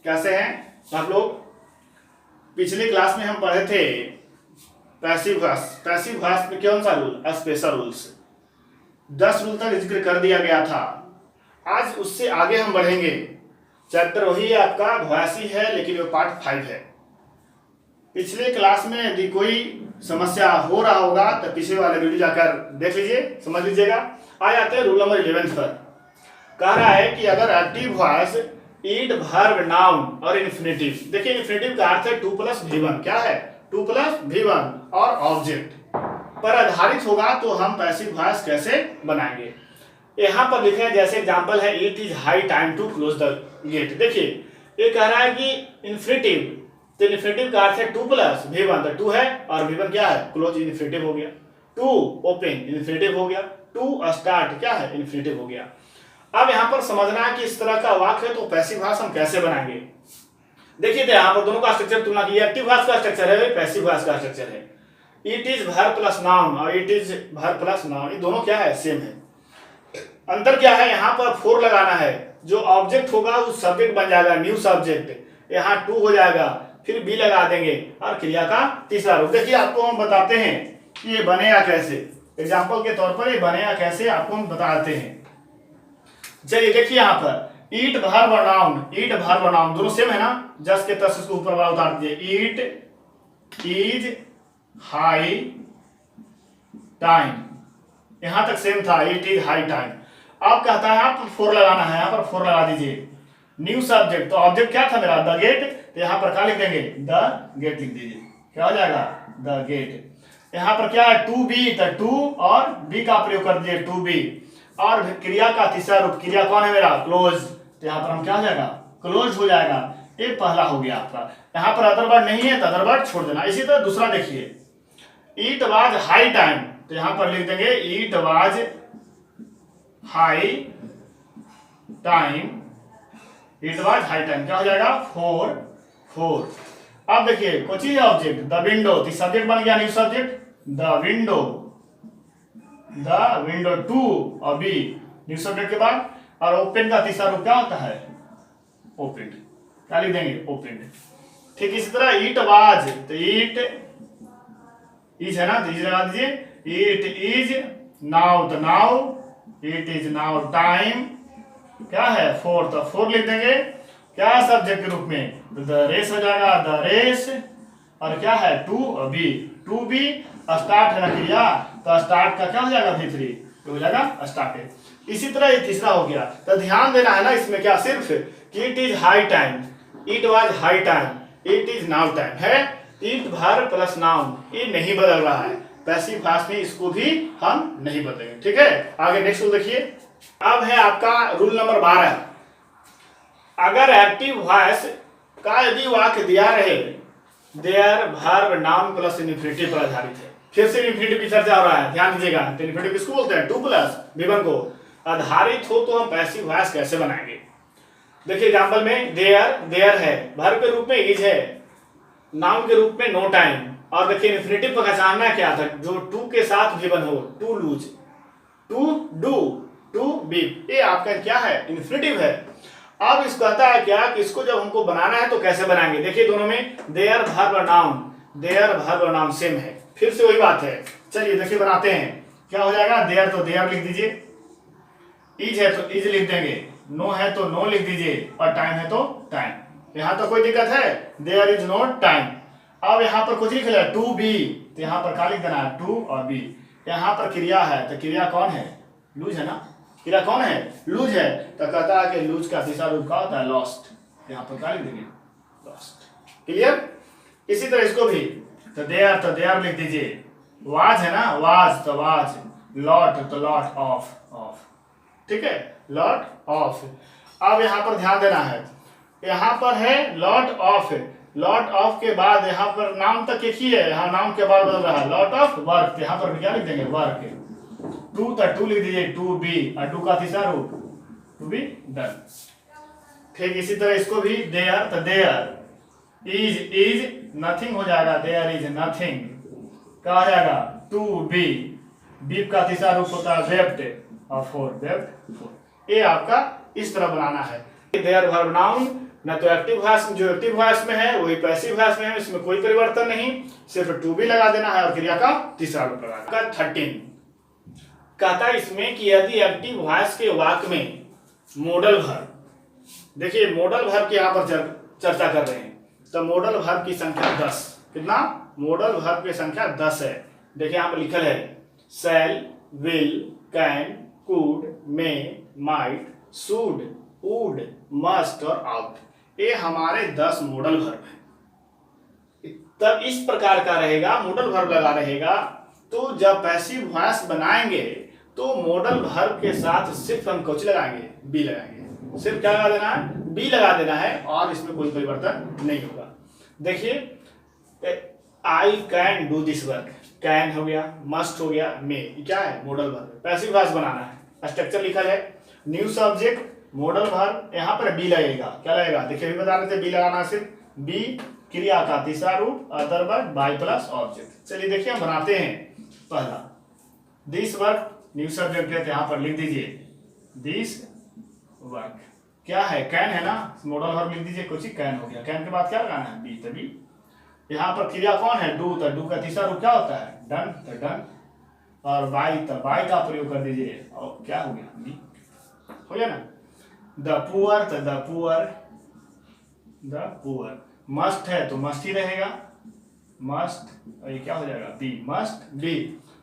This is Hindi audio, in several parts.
कैसे हैं आप लोग? पिछले क्लास में हम पढ़े थे पैसिव वॉइस। पैसिव वॉइस में कौन सा रूल? Special rules. 10 रूल तक जिक्र कर दिया गया था। आज उससे आगे हम बढ़ेंगे। चैप्टर वही आपका वॉइस ही है, लेकिन वो पार्ट 5 है। पिछले क्लास में यदि कोई समस्या हो रहा होगा तो पिछले वाले वीडियो जाकर देख लीजिए, समझ लीजिएगा। आ जाते हैं रूल नंबर 11 पर। कह रहा है कि अगर एक्टिव वॉइस ईट वर्ब नाउन और इन्फिनेटिव, देखिए इन्फिनेटिव का अर्थ है 2 + V1। क्या है? 2 + V1 और ऑब्जेक्ट पर आधारित होगा तो हम पैसिव वॉइस कैसे बनाएंगे। यहाँ पर लिखे हैं, जैसे एग्जांपल है it is high time to close the gate. देखिए ये कह रहा है कि इन्फिनेटिव, तो इन्फिनेटिव का अर्थ है 2 + V1, तो 2 है और V1 क्या है? क्लोज, इन्फिनेटिव हो गया। 2 ओपन, इन्फिनेटिव हो गया। 2 स्टार्ट, क्या है? इन्फिनेटिव हो गया। अब यहाँ पर समझना है कि इस तरह का वाक्य है तो पैसिव वॉइस हम कैसे बनाएंगे। देखिए तो यहाँ पर दोनों का स्ट्रक्चर तुलना की। एक्टिव वॉइस का स्ट्रक्चर है, पैसिव वॉइस का स्ट्रक्चर है। It is verb plus noun और it is verb plus noun, ये दोनों क्या है? सेम है। अंतर क्या है? यहाँ पर 4 लगाना है। जो ऑब्जेक्ट होगा वो सब्जेक्ट बन जाएगा, न्यू सब्जेक्ट। यहाँ 2 हो जाएगा, फिर बी लगा देंगे और क्रिया का तीसरा रूप। देखिए आपको हम बताते हैं कि ये बनेगा कैसे। एग्जाम्पल के तौर पर ये बनेगा कैसे आपको हम बताते हैं। चलिए देखिए यहाँ पर ईट वर्ब और नाउन, ईट वर्ब और नाउन दोनों सेम है ना। जस्ट के तस इसको ऊपर वाला उतार दीजिए। ईट इज हाई टाइम, यहां तक सेम था, इट इज हाई टाइम। अब कहता है आप 4 लगाना है, यहाँ पर 4 लगा दीजिए। न्यू सब्जेक्ट, तो ऑब्जेक्ट क्या था मेरा? द गेट, तो यहाँ पर क्या लिख देंगे? द गेट लिख दीजिए। क्या हो जाएगा? The gate. यहाँ पर क्या है? 2 तो 2 और बी का प्रयोग कर दीजिए, 2 और क्रिया का तीसरा रूप, क्रिया कौन है मेरा? क्लोज, तो यहाँ पर हम क्या हो जाएगा? क्लोज हो जाएगा। ये पहला हो गया आपका। यहाँ पर अदर वर्ड नहीं है तो अदर वर्ड छोड़ देना। इसी तरह दूसरा देखिए, ईट वाज हाई टाइम, तो यहाँ पर लिख देंगे it was high time, it was high time. क्या हो जाएगा? 4। अब देखिए कौन चीज है? ऑब्जेक्ट, द विंडो, तो सब्जेक्ट बन गया न्यू सब्जेक्ट, द विंडो। 2 और बी न्यू सब्जेक्ट के बाद, और ओपन का तीसरा रूप क्या होता है? ओपन। क्या लिख देंगे? ओपन। ठीक इसी तरह ईट वाज, तो ईट इज है ना, तो इज लगा दीजिए। इट इज नाउ, तो now, it is now time, क्या है? 4, तो 4 लिख देंगे। क्या सब्जेक्ट के रूप में? द रेस हो जाएगा, द रेस। और क्या है? 2 और बी, 2b स्टार्ट है ना क्रिया, तो स्टार्ट का क्या हो जाएगा? V3, तो हो जाएगा स्टार्टेड। इसी तरह ये तीसरा हो गया। तो ध्यान देना है ना इसमें क्या? सिर्फ कि it is high time, it was high time, it is now time है। इट वर्ब प्लस नाउन, ये नहीं बदल रहा है। पैसिव वॉइस में इसको भी हम नहीं बदलेंगे। ठीक है, आगे नेक्स्ट रूल देखिए। अब है आपका रूल नंबर 12। अगर एक्टिव वॉइस का यदि वाक्य दिया रहे there verb noun plus infinitive पर आधारित है, फिर से इन्फिनेटिव की चर्चा हो रहा है, ध्यान दीजिएगा। तो इन्फिनेटिव किसको बोलते हैं? 2 + V1 को आधारित हो तो हम पैसिव वॉइस कैसे बनाएंगे। देखिए एग्जांपल में देयर है, वर्ब के रूप में इज है, नाउन के रूप में नो टाइम, और देखिए इन्फिनेटिव को पहचानना क्या था? जो 2 के साथ V1 हो, to lose, to do, to be, ये आपका क्या है? इन्फिनेटिव है। अब इस कहता है क्या कि इसको जब हमको बनाना है तो कैसे बनाएंगे। देखिए दोनों में देयर वर्ब और नाउन, देयर वर्ब और नाउन सेम है, फिर से वही बात है। चलिए देखिए बनाते हैं। क्या हो जाएगा? देयर तो देयर लिख दीजिए, इज है तो इज लिख देंगे, नो है तो नो लिख दीजिए, और टाइम है तो टाइम। यहाँ तो कोई दिक्कत है? There is no time. अब यहाँ पर कुछ लिख लिया 2b, तो यहाँ पर क्या लिख देना है? 2 और b। यहाँ पर क्रिया है, तो क्रिया कौन है? लूज है ना। क्रिया कौन है? लूज है, तो कहता है कि लूज का तीसरा रूप क्या होता है? लॉस्ट। यहाँ पर क्या लिख देंगे? लॉस्ट। क्लियर? इसी तरह इसको भी, तो देयर लिख दीजिए। वाज है ना, वाज तो वाज, लॉट तो लॉट ऑफ, ठीक है, लॉट ऑफ। अब यहाँ पर ध्यान देना है, यहाँ पर है लॉट ऑफ, लॉट ऑफ के बाद यहाँ पर नाम तक एक ही है, यहाँ नाम के बाद बदल रहा है लॉट ऑफ वर्क, यहाँ पर क्या लिख देंगे? वर्क। 2 तो 2 लिख दीजिए, 2b, और 2 का तीसरा रूप, टू बी डन। ठीक इसी तरह इसको भी देयर, तो देयर इज नथिंग हो जाएगा, देयर इज नथिंग। क्या हो जाएगा? 2b, बीप का तीसरा रूप होता है वेप्ट, और 4, वेप्ट 4। ये आपका इस तरह बनाना है। देयर वर्ब नाउन ना तो एक्टिव वॉइस, जो एक्टिव वॉइस में है वही पैसिव वॉइस में है, इसमें कोई परिवर्तन नहीं, सिर्फ टू बी लगा देना है और क्रिया का तीसरा रूप लगा। 13 कहता है इसमें कि यदि एक्टिव वॉइस के वाक्य में मॉडल वर्ब, देखिए मॉडल वर्ब की यहाँ पर चर्चा कर रहे हैं, तो मॉडल वर्ब की संख्या 10, कितना? मॉडल वर्ब की संख्या 10 है। देखिए यहाँ पर लिखल है shall, will, can, could, may, might, should, would, must और आउट, ये हमारे 10 मॉडल वर्ब है। तब इस प्रकार का रहेगा, मॉडल वर्ब लगा रहेगा, तो जब पैसिव वॉइस बनाएंगे तो मॉडल वर्ब के साथ सिर्फ हम कौन लगाएंगे? बी लगाएंगे, सिर्फ क्या लगा देना है? बी लगा देना है, और इसमें कोई परिवर्तन नहीं होगा। देखिए I can do this work, can हो गया, मस्ट हो गया, मे, क्या है? मॉडल वर्ब, पैसिव वॉइस बनाना है। स्ट्रक्चर लिखा है न्यू सब्जेक्ट मॉडल वर्ब, यहाँ पर बी लगेगा, क्या लगेगा? देखिए अभी बता रहे थे बी लगाना, सिर्फ बी क्रिया का तीसरा रूप, other verb bye plus object. चलिए देखिए हम बनाते हैं। पहला दिस वर्क, न्यू सब्जेक्ट है तो यहाँ पर लिख दीजिए दिस वर्क, क्या है? कैन है ना, मॉडल वर्ब लिख दीजिए, कुछ कैन हो गया, कैन के बाद क्या लगाना है? बी, तभी यहाँ पर क्रिया कौन है? डू, तो डू का तीसरा रूप क्या होता है? डन, तो डन, और बाय, तो बाय का प्रयोग कर दीजिए, और क्या हो गया? बी हो गया ना। द पुअर, तो the poor, the poor, must है तो मस्ट ही रहेगा, मस्ट, और ये क्या हो जाएगा? B, must be.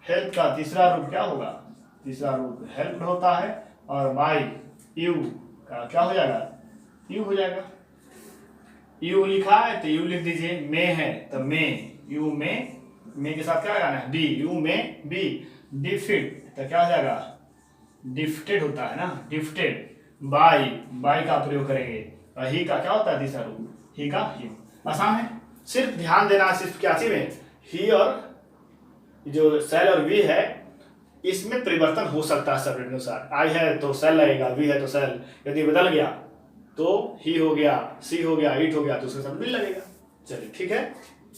हेल्प का तीसरा रूप क्या होगा? तीसरा रूप हेल्प होता है, और बाय यू का क्या हो जाएगा? यू हो जाएगा। यू लिखा है तो यू लिख दीजिए, मे है तो मे, यू मे के साथ क्या लगाना है? Be, you may be. Defeat तो क्या हो जाएगा? डिफ्टेड होता है ना, डिफ्टेड, बाय का प्रयोग करेंगे, और ही का क्या होता है? तीसरा रूप, ही का ही। आसान है, सिर्फ ध्यान देना सिर्फ क्या चीज में? ही और जो सेल और वी है इसमें परिवर्तन हो सकता है सब्जेक्ट के अनुसार। आई है तो सेल लगेगा, वी है तो सेल, यदि बदल गया तो ही हो गया, सी हो गया, इट हो गया तो उसके साथ विल लगेगा। चलिए ठीक है,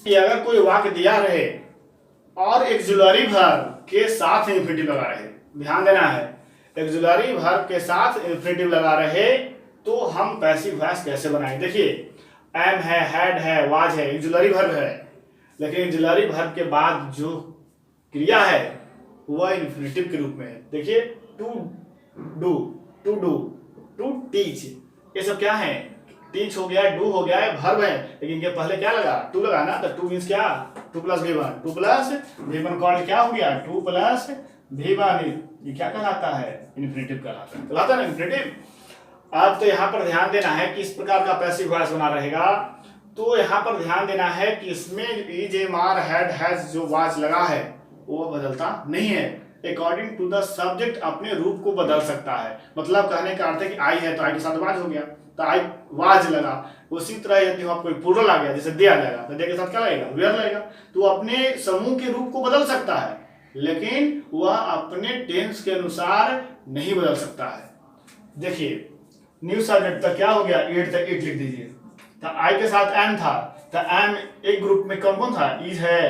कि अगर कोई वाक्य दिया रहे और एक्सुलरी वर्ब के साथ इंफिनिटिव लगा रहे, ध्यान देना है, एक्सुलरी वर्ब के साथ इंफिनिटिव लगा रहे तो हम पैसिव वॉइस कैसे बनाएं? देखिए एम है, हैड है, वाज है, एक्सुलरी वर्ब है, लेकिन एक्सुलरी वर्ब के बाद जो क्रिया है वह इंफिनिटिव के रूप में है। देखिए to do, to do, to teach, ये सब क्या है? टीच हो गया, डू हो गया, वर्ब है, लेकिन ये पहले क्या लगा? टू लगा ना, तो टू मीन्स क्या? Two plus V1, two plus V1 called क्या हो गया? टू प्लस V1, ये क्या कहलाता है? इन्फिनिटिव कहलाता है ना, इन्फिनिटिव। अब तो यहाँ पर ध्यान देना है कि इस प्रकार का पैसिव वॉइस बना रहेगा, तो यहाँ पर ध्यान देना है कि इसमें is, am, are, had, has जो वाज लगा है वो बदलता नहीं है, अकॉर्डिंग टू द सब्जेक्ट अपने रूप को बदल सकता है। मतलब कहने का अर्थ है कि आई है तो आई के साथ वाज हो गया, तो आई वाज लगा। उसी तरह यदि वहां कोई प्लूरल आ गया, जैसे दे आ जाएगा तो दे के साथ क्या लगेगा? वेयर लगेगा। तो अपने समूह के रूप को बदल सकता है, लेकिन वह अपने टेंस के अनुसार नहीं बदल सकता है। देखिए न्यू सब्जेक्ट तक क्या हो गया? इट, तक इट लिख दीजिए, तो आई के साथ एम था, तो एम एक ग्रुप में कौन कौन था? इज है,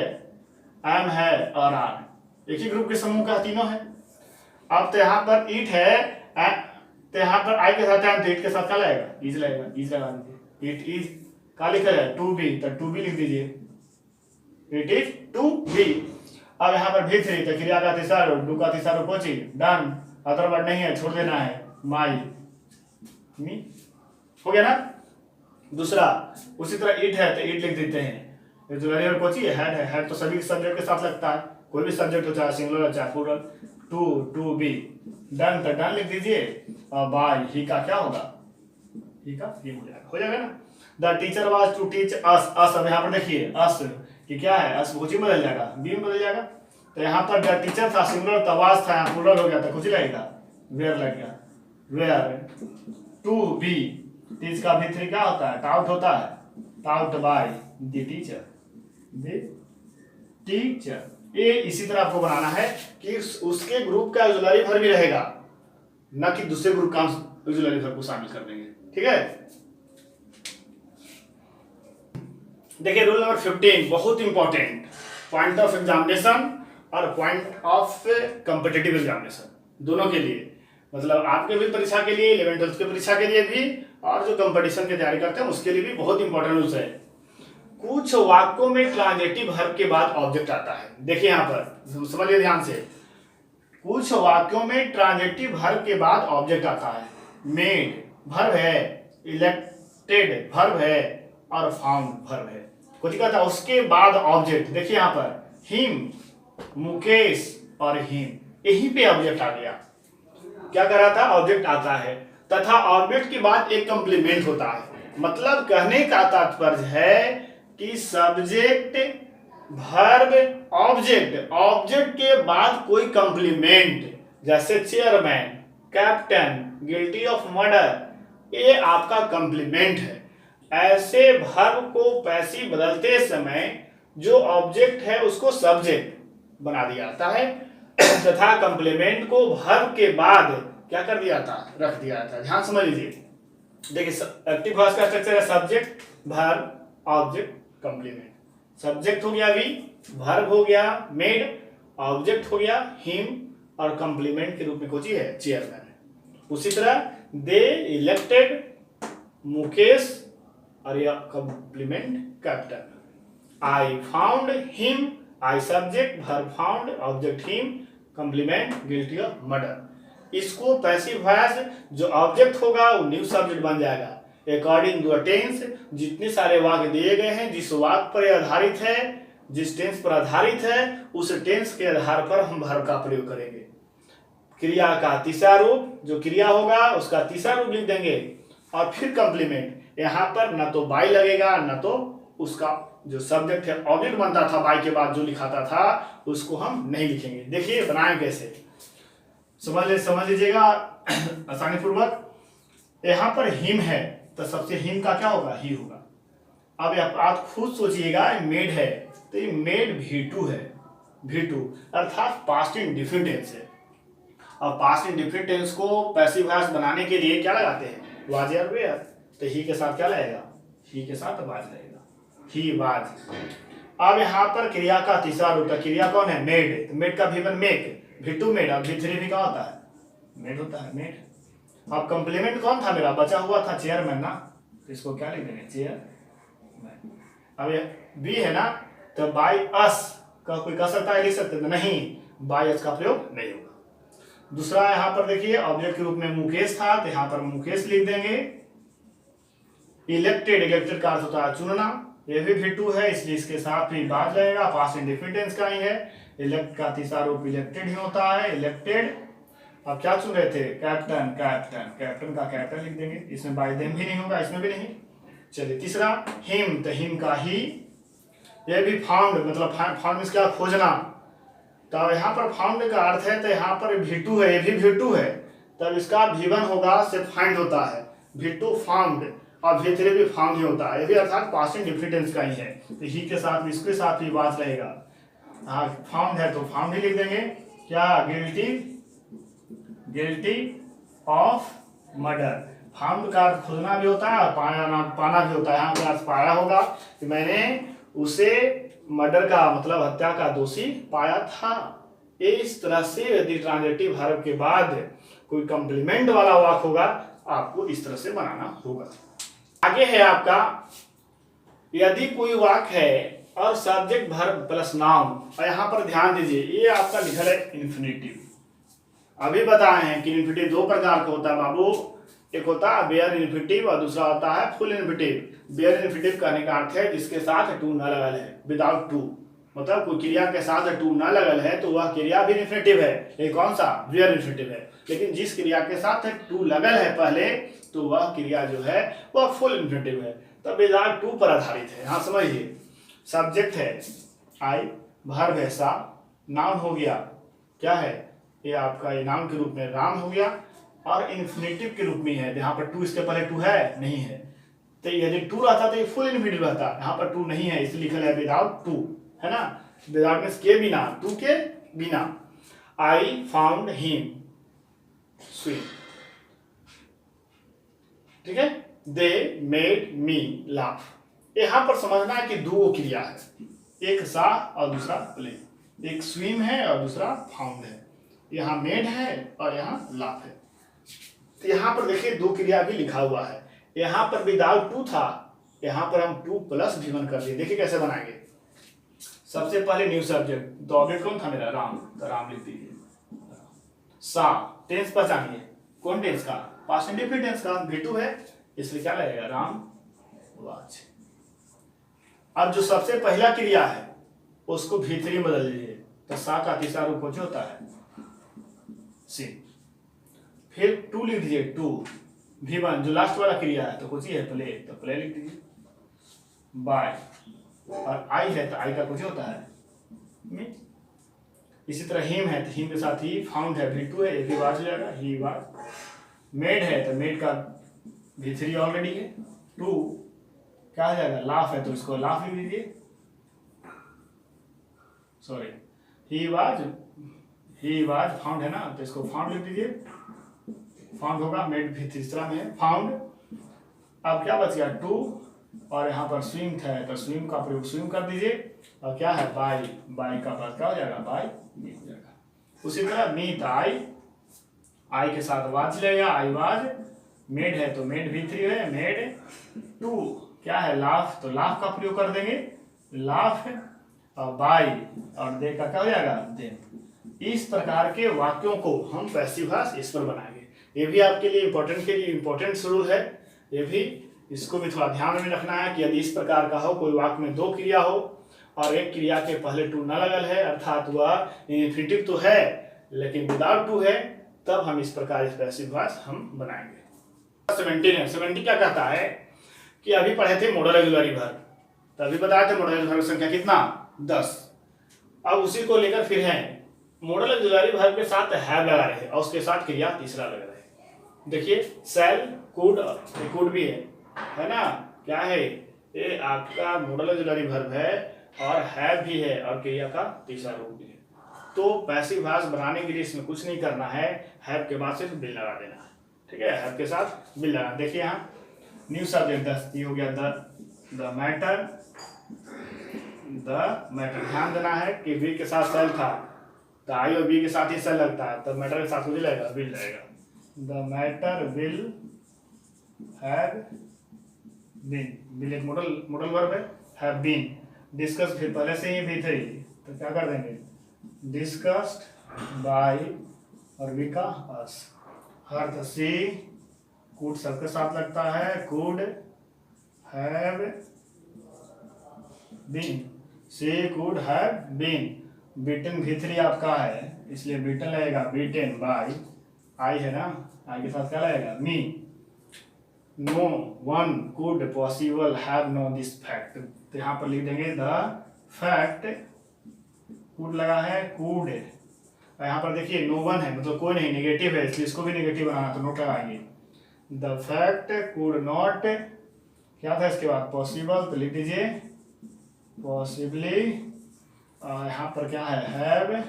एम है और आर, एक ही ग्रुप के समूह का तीनों है। अब तो यहाँ पर इट है, तो यहाँ पर आई के साथ एम, तो इट के साथ क्या लगेगा? इज लगेगा, इज लगा दीजिए। इट इज क्या लिखा है? टू बी, तो टू बी लिख दीजिए, इट इज टू बी। अब यहाँ पर भी थ्री, तो क्रिया का तीसरा रूप, डू का तीसरा रूप कोची? डन, अदर वर्ड नहीं है, छोड़ देना है, माई, मी, हो गया ना। दूसरा उसी तरह इट है तो इट लिख देते हैं, जो वेरिएबल कोची है? हेड तो सभी सब्जेक्ट के साथ लगता है, कोई भी सब्जेक्ट हो, चाहे सिंगुलर हो चाहे plural. To, to be, done तो डन लिख दीजिए, और बाय ही का क्या होगा? ही का ही हो जाएगा ना। The teacher was to teach us, us, अब यहाँ पर देखिए अस कि क्या है? अस कोची बदल जाएगा, बी में बदल जाएगा। तो यहाँ पर द टीचर था सिंगुलर, तो वाज था, यहाँ प्लूरल हो गया तो कोची लगेगा? वेयर लग गया, वेयर। टू बी, टीच का भी थ्री क्या होता है? टाउट होता है, taut by the teacher, the teacher. ये इसी तरह आपको बनाना है कि उसके ग्रुप का ऑक्सिलरी वर्ब भी रहेगा, न कि दूसरे ग्रुप का ऑक्सिलरी वर्ब को शामिल कर देंगे। ठीक है, देखिए रूल नंबर 15 बहुत इंपॉर्टेंट, पॉइंट ऑफ एग्जामिनेशन और पॉइंट ऑफ कॉम्पिटिटिव एग्जामिनेशन दोनों के लिए, मतलब आपके भी परीक्षा के लिए, 11th 12th की परीक्षा के लिए भी और जो कंपटीशन की तैयारी करते हैं उसके लिए भी बहुत इंपॉर्टेंट रूल्स है। कुछ वाक्यों में ट्रांजिटिव वर्ब के बाद ऑब्जेक्ट आता है। देखिए यहाँ पर समझिए ध्यान से, कुछ वाक्यों में ट्रांजिटिव वर्ब के बाद ऑब्जेक्ट आता है। मेड वर्ब है, इलेक्टेड वर्ब है और फाउंड वर्ब है। कुछ कहता है उसके बाद ऑब्जेक्ट। देखिए यहाँ पर हिम, मुकेश और हिम, यहीं पे ऑब्जेक्ट आ गया। क्या कर रहा था, ऑब्जेक्ट आता है तथा ऑब्जेक्ट के बाद एक कंप्लीमेंट होता है। मतलब कहने का तात्पर्य है कि सब्जेक्ट वर्ब ऑब्जेक्ट, ऑब्जेक्ट के बाद कोई कंप्लीमेंट, जैसे chairman, captain, guilty of murder, ये आपका कंप्लीमेंट है। ऐसे वर्ब को पैसिव बदलते समय जो ऑब्जेक्ट है उसको सब्जेक्ट बना दिया जाता है तथा कंप्लीमेंट को वर्ब के बाद क्या कर दिया था, रख दिया था। ध्यान समझ लीजिए। देखिए एक्टिव वॉइस का स्ट्रक्चर है subject, verb, object, complement. Subject हो गया वी, वर्ब हो गया मेड, ऑब्जेक्ट हो गया हिम और कंप्लीमेंट के रूप में कोची है, चेयरमैन। उसी तरह दे इलेक्टेड मुकेश और यह complement captain. I found him, I subject, verb found, object him, complement guilty of murder. इसको पैसिव वॉइस जो ऑब्जेक्ट होगा वो न्यू सब्जेक्ट बन जाएगा। अकॉर्डिंग टू टेंस, जितने सारे वाक्य दिए गए हैं, जिस वाक्य पर आधारित है, जिस टेंस पर आधारित है, उस टेंस के आधार पर हम वर्ब का प्रयोग करेंगे। क्रिया का तीसरा रूप, जो क्रिया होगा उसका तीसरा रूप लिख देंगे और फिर कंप्लीमेंट। यहाँ पर न तो बाई लगेगा न तो उसका जो सब्जेक्ट है ऑब्जेक्ट बनता था बाई के बाद जो लिखाता था उसको हम नहीं लिखेंगे। देखिए बनाएं कैसे, समझ लीजिएगा आसानी पूर्वक। यहाँ पर हिम है तो सबसे हिम का क्या होगा, ही होगा। अब आप खुद सोचिएगा मेड है तो ये मेड V2 है, V2 अर्थात पास्ट इंडेफिनिट टेंस है। और पास्ट इंडेफिनिट टेंस को पैसिव वॉइस बनाने के लिए क्या लगाते हैं, वाज या वेयर। तो ही के साथ क्या लगेगा, ही के साथ वाज लगेगा, ही वाज। अब यहाँ पर क्रिया का तीसरा रूप, क्रिया कौन है, मेड। तो मेड का V1 मेक, V2 मेड और V3 भी क्या होता है, मेड होता है, मेड। अब कंप्लीमेंट कौन था मेरा, बचा हुआ था चेयरमैन ना, तो इसको क्या लिख देंगे, चेयरमैन। अब ये बी है ना, तो बाय अस का कोई कह सकता है, लिख सकते तो नहीं, बाय अस का प्रयोग नहीं होगा। दूसरा यहाँ पर देखिए ऑब्जेक्ट के रूप में मुकेश था तो यहाँ पर मुकेश लिख देंगे। इलेक्टेड, इलेक्टेड का अर्थ होता है चुनना, ये भी V2 है इसलिए इसके साथ भी बात लगेगा, पास्ट इंडेफिनिट टेंस का ही है। इलेक्ट का तीसरा रूप इलेक्टेड ही होता है, इलेक्टेड। अब क्या चुन रहे थे, कैप्टन, कैप्टन, कैप्टन का कैप्टन लिख देंगे, इसमें बाय देम भी नहीं होगा, इसमें भी नहीं। चलिए तीसरा हिम, तो हिम का ही, ये भी फाउंड, मतलब फाउंड मींस क्या, खोजना। तो यहाँ पर फाउंड का अर्थ है, तो यहाँ पर V2 है, ये भी V2 है, तब इसका V1 होगा से फाइंड होता है, V2 फाउंड और V3 भी फाउंड ही होता है, ये भी अर्थात पास्ट इंडेफिनिट टेंस का ही है। तो ही के साथ इसके साथ भी वाज रहेगा। हाँ फाउंड है तो फाउंड ही लिख देंगे। क्या, guilty, guilty of murder. Found का अर्थ खोजना भी होता है और पाना भी होता है। यहाँ का अर्थ पाया होगा कि मैंने उसे मर्डर का मतलब हत्या का दोषी पाया था। इस तरह से यदि ट्रांजिटिव वर्ब के बाद कोई कंप्लीमेंट वाला वाक्य होगा आपको इस तरह से बनाना होगा। आगे है आपका, यदि कोई वाक्य है और सब्जेक्ट वर्ब प्लस नाउन, और यहाँ पर ध्यान दीजिए ये आपका लिखा है इन्फिनेटिव। अभी बताए हैं कि इन्फिनेटिव दो प्रकार का होता है बाबू, एक होता है बेयर इन्फिनेटिव और दूसरा होता है फुल इन्फिनेटिव। बेयर इन्फिनेटिव कहने का अर्थ है जिसके साथ टू न लगल है, विदाउट टू, मतलब कोई क्रिया के साथ टू न लगल है तो वह क्रिया भी इन्फिनेटिव है। ये कौन सा, बेयर इन्फिनेटिव है। लेकिन जिस क्रिया के साथ टू लगल है पहले तो वह क्रिया जो है वह फुल इन्फिनेटिव है, तब विदाउट टू पर आधारित है। हाँ समझिए, सब्जेक्ट है आई, वर्ब है सा, नाउन हो गया क्या है, ये आपका ये नाउन के रूप में राम हो गया, और इन्फिनेटिव के रूप में है। यहाँ पर टू इसके पहले टू है नहीं है, तो यदि टू रहता तो ये फुल इन्फिनेटिव रहता। यहाँ पर टू नहीं है इसलिए लिखा है विदाउट टू, है ना, विदाउट मींस के बिना, टू के बिना। आई फाउंड हिम स्विम, ठीक है। They made me laugh. यहाँ पर समझना है कि दो क्रिया है, एक सा और दूसरा प्ले, एक स्विम है और दूसरा फाउंड है। यहाँ मेड है और यहाँ लाफ है। तो यहाँ पर देखिए दो क्रिया भी लिखा हुआ है, यहाँ पर विदाउट टू था, यहाँ पर हम टू प्लस V1 कर दिए। देखिए कैसे बनाएंगे। सबसे पहले न्यू सब्जेक्ट, तो ऑब्जेक्ट कौन था मेरा, राम, तो राम लिख दीजिए। सा टेंस पहचानिए, कौन टेंस का, पास्ट इंडेफिनिट टेंस का, V2 है इसलिए क्या लगेगा, राम वाच। अब जो सबसे पहला क्रिया है उसको V3 में बदल दीजिए, तो सा का तीसरा रूप कुछ होता है सी। फिर टू लिख दीजिए, टू V1 जो लास्ट वाला क्रिया है तो कुछ ही है प्ले, तो प्ले लिख दीजिए। बाय और आई है तो आई का कुछ होता है मी। इसी तरह हिम है तो हिम के साथ ही, फाउंड है V2 है, एक ही बार हो जाएगा ही बार। मेड है तो मेड का V3 ऑलरेडी है। टू क्या हो जाएगा, लाफ है तो इसको लाफ लिख दीजिए, सॉरी ही वाज फाउंड है ना, तो इसको फाउंड लिख दीजिए, फाउंड होगा, मेड भी तीसरा में है फाउंड। अब क्या बच गया, टू, और यहाँ पर स्विम है तो स्विम का प्रयोग स्विम कर दीजिए, और क्या है बाई, बाई का बाद क्या हो जाएगा, बाई मी हो जाएगा। उसी तरह मीट आई के साथ वाज लेगा, आई वाज। मेड है तो मेड V3 है, मेड। टू क्या है, लाफ, तो लाफ का प्रयोग कर देंगे, लाफ, और बाई और दे का क्या हो जाएगा, दे। इस प्रकार के वाक्यों को हम पैसिव वॉइस इस पर बनाएंगे। ये भी आपके लिए इम्पोर्टेंट रूल है, ये भी इसको भी थोड़ा ध्यान में रखना है कि यदि इस प्रकार का हो, कोई वाक्य में दो क्रिया हो और एक क्रिया के पहले टू न लगल है, अर्थात वह इन्फिनिटिव तो है लेकिन विदाउट टू है, तब हम इस प्रकार पैसिव वॉइस हम बनाएंगे। 70 क्या कहता है कि अभी पढ़े थे मॉडल ऑक्सिलरी वर्ब, तो अभी बताए थे मॉडल ऑक्सिलरी वर्ब संख्या कितना, 10। अब उसी को लेकर फिर है मॉडल ऑक्सिलरी वर्ब के साथ हैव लगा रहे हैं और उसके साथ क्रिया तीसरा लग रहा है। देखिए सेल, कुड भी है ना, क्या है ये आपका मॉडल ऑक्सिलरी वर्ब है और हैव भी है और क्रिया का तीसरा रूप भी है। तो पैसिव वॉइस बनाने के लिए इसमें कुछ नहीं करना है, हैव के बाद सिर्फ बिल लगा देना है, ठीक है, हैव के साथ बिल लगा। देखिए यहाँ न्यू सब्जेक्ट 10 ये हो गया, द मैटर। ध्यान देना है कि वी के साथ सेल था तो आई और बी के साथ ही सेल लगता है, तो मैटर के साथ मुझे लगेगा विल रहेगा। The matter will have been, will एक मॉडल वर्ब है, हैव बीन। डिस्कस फिर पहले से ही V3, तो क्या कर देंगे, डिस्कस्ड बाय और वी का अस। हर सी कुड सबके साथ लगता है, could have been, she could have been. Beaten V3 आपका है इसलिए बीटन लगेगा, बीटन बाय, आई है ना, आई के साथ क्या लगेगा, me. No one could possible have know this fact, तो यहाँ पर लिख देंगे द फैक्ट, कुड लगा है, कुड। यहाँ पर देखिए नो वन है मतलब कोई नहीं, नेगेटिव है इसलिए इसको भी नेगेटिव बनाना, तो नोट लगाएंगे। द फैक्ट कुड नॉट, क्या था इसके बाद, पॉसिबल, तो लिख दीजिए पॉसिबली। यहाँ पर क्या है, हैव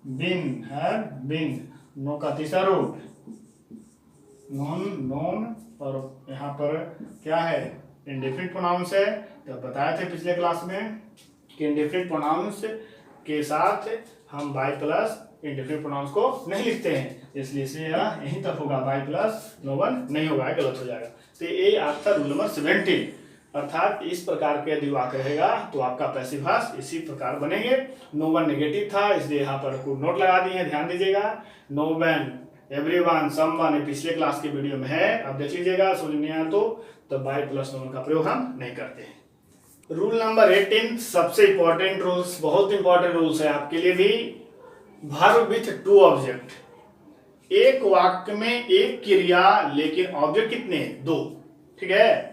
बीन, नो का तीसरा रूप नोन, और यहाँ पर क्या है, इंडेफिनिट प्रोनाउंस है। तो बताए थे पिछले क्लास में कि इंडेफिनिट प्रोनाउंस के साथ हम बाय प्लस इंडेफिनिट प्रोनाउंस को नहीं लिखते हैं, इसलिए इसे यहीं तक होगा, बाय प्लस नो वन नहीं होगा, गलत हो जाएगा। तो ये आपका रूल नंबर 70, अर्थात इस प्रकार के यदि वाक्य रहेगा तो आपका पैसिव वॉइस इसी प्रकार बनेंगे। नो वन नेगेटिव था इसलिए यहाँ पर कुड नोट लगा दिए, ध्यान दीजिएगा। नो वन, एवरीवन, समवन पिछले क्लास के वीडियो में है, अब देख लीजिएगा, समझ नहीं आया तो बाय प्लस नो वन का प्रयोग हम नहीं करते हैं। रूल नंबर 18 सबसे इंपॉर्टेंट रूल्स, बहुत इंपॉर्टेंट रूल्स है आपके लिए भी। वर्ब विथ टू ऑब्जेक्ट, एक वाक्य में एक क्रिया लेकिन ऑब्जेक्ट कितने, दो, ठीक है।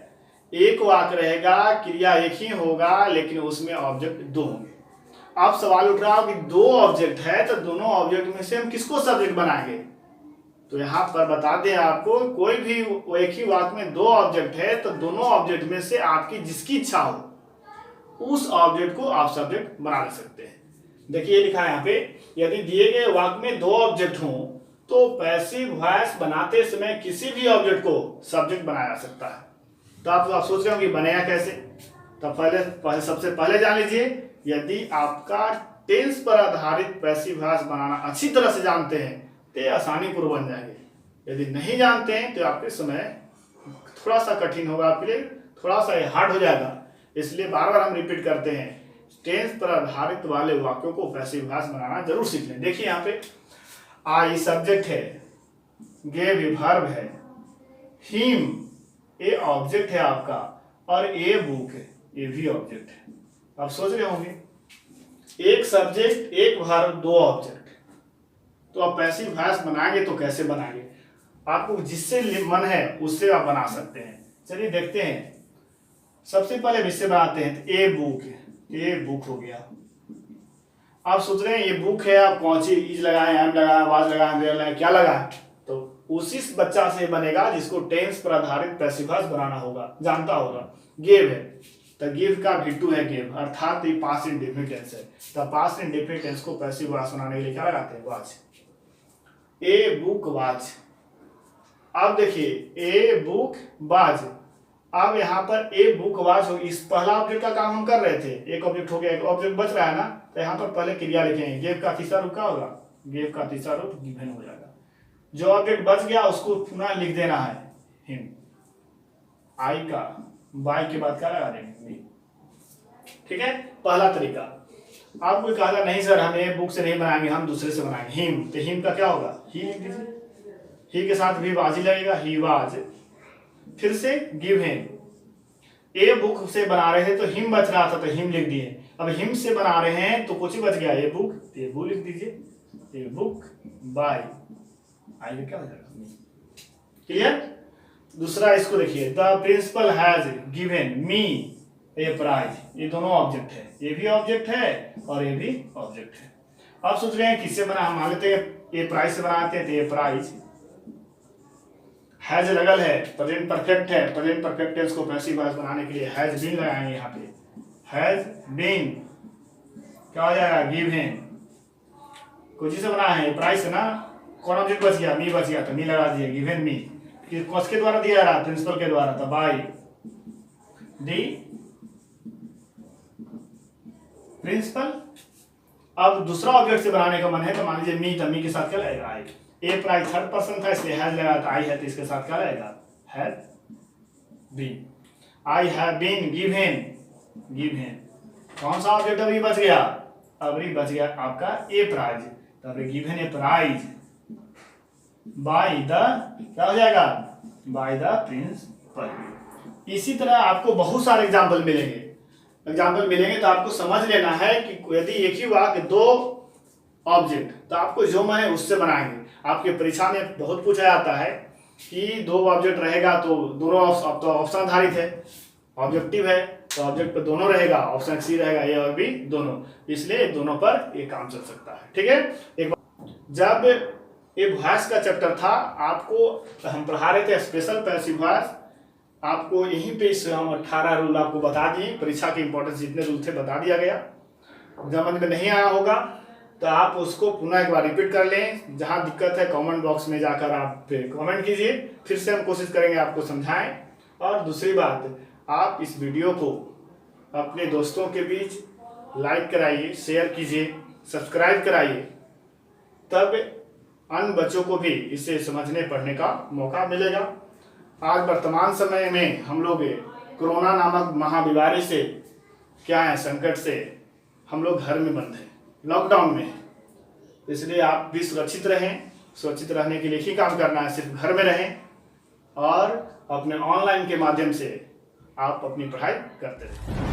एक वाक्य रहेगा, क्रिया एक ही होगा लेकिन उसमें ऑब्जेक्ट दो होंगे। अब सवाल उठ रहा हो कि दो ऑब्जेक्ट है तो दोनों ऑब्जेक्ट में से हम किसको सब्जेक्ट बनाएंगे, तो यहाँ पर बता दें आपको, कोई भी एक ही वाक्य में दो ऑब्जेक्ट है तो दोनों ऑब्जेक्ट में से आपकी जिसकी इच्छा हो उस ऑब्जेक्ट को आप सब्जेक्ट बना सकते हैं। देखिए लिखा है यहाँ पे, यदि दिए गए वाक्य में दो ऑब्जेक्ट हों तो पैसिव वॉइस बनाते समय किसी भी ऑब्जेक्ट को सब्जेक्ट बनाया जा सकता है। तो आप सोच रहे हो कि बनेगा कैसे, तो पहले सबसे पहले जान लीजिए, यदि आपका टेंस पर आधारित पैसिव वॉइस बनाना अच्छी तरह से जानते हैं तो आसानी पूर्वक बन जाएंगे। यदि नहीं जानते हैं तो आपके समय थोड़ा सा कठिन होगा आपके लिए, थोड़ा सा हार्ड हो जाएगा, इसलिए बार बार हम रिपीट करते हैं। टेंस पर आधारित वाले वाक्यों को पैसिव वॉइस बनाना जरूर सीख लें। देखिए यहाँ पे आई सब्जेक्ट है, गेव ये वर्ब है, हिम ये ऑब्जेक्ट है आपका, और ए बुक है ये भी ऑब्जेक्ट है। आप सोच रहे होंगे एक सब्जेक्ट एक वर्ब दो ऑब्जेक्ट, तो आप पैसिव वॉइस बनाएंगे तो कैसे बनाएंगे? आपको जिससे मन है उससे आप बना सकते हैं। चलिए देखते हैं। सबसे पहले इससे बनाते हैं, तो ए बुक है, ये बुक हो गया। आप सोच रहे हैं ये बुक है, आप कौन सी इज लगाए, एम लगाए, वाज लगाए, वेयर लगाए, क्या लगाए? तो उसी बच्चा से बनेगा जिसको टेंस पर आधारित पैसिव वॉइस बनाना होगा, जानता होगा। गिव है तो गिव का V2 है गिव, अर्थात ये पास्ट इंडेफिनिट टेंस है। तो पास्ट इंडेफिनिट टेंस को पैसिव वॉइस बनाने के लिए क्या लगाते हैं? वाच। A book watch. अब देखिए ए बुक वाच, अब यहाँ पर ए बुक वाच हो, इस पहला ऑब्जेक्ट का काम हम कर रहे थे, एक ऑब्जेक्ट हो गया, एक ऑब्जेक्ट बच रहा है ना, तो यहाँ पर पहले क्रिया लिखेंगे। गिव का तीसरा रूप क्या होगा? गिव का तीसरा रूप गिवन हो जाएगा। जो ऑब्जेक्ट बच गया उसको पुनः लिख देना है, हिम। आई का बाई के बाद क्या लगा देंगे? ठीक है, पहला तरीका। आप कोई कहा नहीं सर हम ए बुक से नहीं बनाएंगे, हम दूसरे से बनाएंगे, हिम। तो हिम का क्या होगा? ही लिख दीजिए, ही के साथ भी वाज ही लगेगा, ही वाज। फिर से गिव हिम, ए बुक से बना रहे थे तो हिम बच रहा था तो हिम लिख दिए। अब हिम से बना रहे हैं तो कुछ ही बच गया, ए बुक, ए बुक लिख दीजिए, ए बुक बाय आई क्या हो जाएगा? क्लियर? दूसरा इसको देखिए, the principal has given me a prize. ये दोनों ऑब्जेक्ट है, ये भी ऑब्जेक्ट है और ये भी ऑब्जेक्ट है। अब सोच रहे हैं किससे बना, मान लेते हैं ए प्राइज से बनाते हैं, तो ए प्राइज हैज लगल है, प्रेजेंट परफेक्ट है, प्रेजेंट परफेक्ट टेंस को पैसिव वॉइस बनाने के लिए हैज बीन लगाएंगे। यहाँ पे हैज बीन क्या हो जाएगा? गिवन। कुछ से बना है प्राइस है ना, कौन ऑब्जेक्ट बच गया? मी बच गया, तो मी लगा दिए, गिवन मी। किसके द्वारा दिया रहा? प्रिंसिपल के द्वारा, तो बाय दी प्रिंसिपल। अब दूसरा ऑब्जेक्ट से बनाने का मन है तो मान लीजिए मी, तो मी के साथ क्या लगेगा? आई। ए प्राइस थर्ड पर्सन था इसलिए हैज लगा, तो आई है तो इसके साथ क्या लगेगा? Has been. I have been given, given. कौन सा ऑब्जेक्ट अभी बच गया? अभी बच गया आपका ए प्राइज, तो अभी given a prize by the क्या हो जाएगा? By the principal. इसी तरह आपको बहुत सारे एग्जाम्पल मिलेंगे तो आपको समझ लेना है कि यदि एक ही वाक्य दो ऑब्जेक्ट, तो आपको जो मन है उससे बनाएंगे। आपके परीक्षा में बहुत पूछा जाता है कि दो ऑब्जेक्ट रहेगा तो दोनों ऑप्शन आधारित है, ऑब्जेक्टिव है तो ऑब्जेक्ट पे दोनों रहेगा, ऑप्शन सी रहेगा, ए और बी दोनों, इसलिए दोनों पर ये काम चल सकता है। ठीक है, एक जब ये वॉइस का चैप्टर था आपको हम पढ़ा रहे थे स्पेशल पैसिव वॉइस, आपको यहीं पे हम 18 रूल आपको बता दिए, परीक्षा के इंपॉर्टेंस जितने रूल थे बता दिया गया। समझ में नहीं आया होगा तो आप उसको पुनः एक बार रिपीट कर लें, जहां दिक्कत है कमेंट बॉक्स में जाकर आप कमेंट कीजिए, फिर से हम कोशिश करेंगे आपको समझाएं। और दूसरी बात, आप इस वीडियो को अपने दोस्तों के बीच लाइक कराइए, शेयर कीजिए, सब्सक्राइब कराइए, तब अन्य बच्चों को भी इसे समझने पढ़ने का मौका मिलेगा। आज वर्तमान समय में हम लोग कोरोना नामक महाबीमारी से क्या है, संकट से हम लोग घर में बंद हैं, लॉकडाउन में, इसलिए आप भी सुरक्षित रहें। सुरक्षित रहने के लिए ही काम करना है, सिर्फ घर में रहें और अपने ऑनलाइन के माध्यम से आप अपनी पढ़ाई करते रहें।